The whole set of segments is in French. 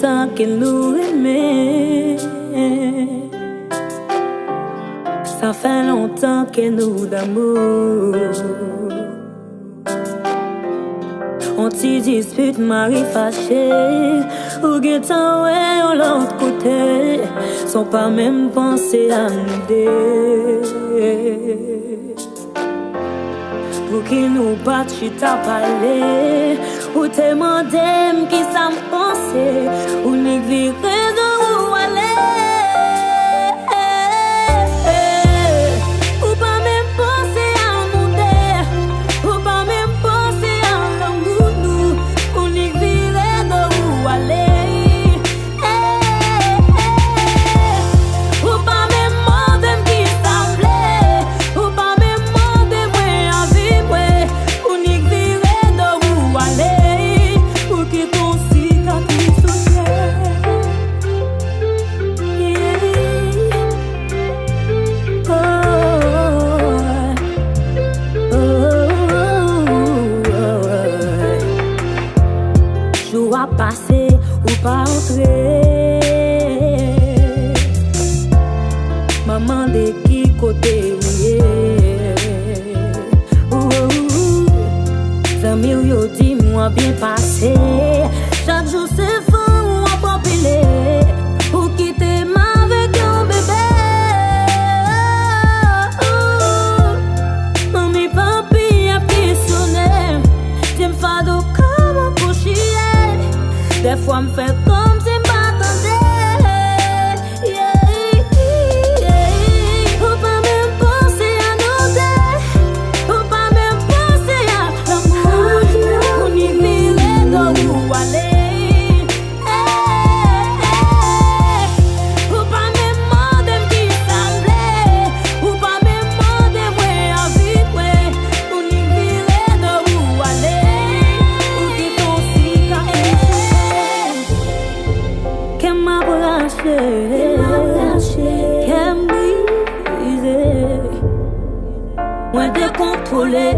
longtemps que nous aimons. Ça fait longtemps que nous d'amour. On t'y dispute, mari fâché. Ou guetant, ouais, on l'autre côté. Sans pas même penser à nous deux. Pour qui nous batte, chita parler. Ou te mandem qui ça me pensait. Ou n'y virer de où aller. Passer ou pas entrer. Maman de qui côté oui. Zami ou yo dit moi bien passé. Chaque jour c'est fun ou on pas pilé. Ou quitter ma avec un bébé. Mami papi a pisonné. T'aimes fado comme un couchier. Des fois, me fait comme si m'attendais. Faut pas même penser à nous deux. Faut pas même penser à l'amour. On y virait d'où aller. Faut pas même demander qui semblait. Faut pas même demander moi à vivre. On y virait d'où aller. Ou qui t'en qu'elle m'a relâché, qu'elle brisé, moins décontrôlé,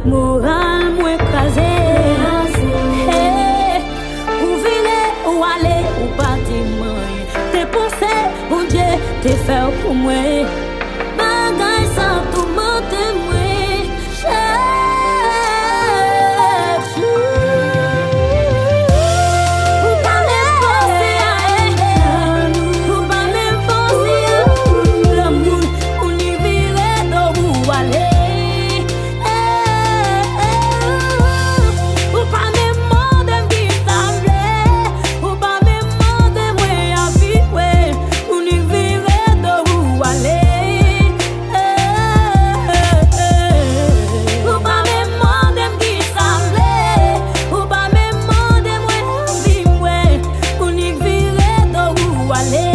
moral moins écrasé. Où virer, où aller, où pas dire, t'es pensé, bon Dieu, t'es fait pour moi. Bagaille sans tout mentir, moi. Allez.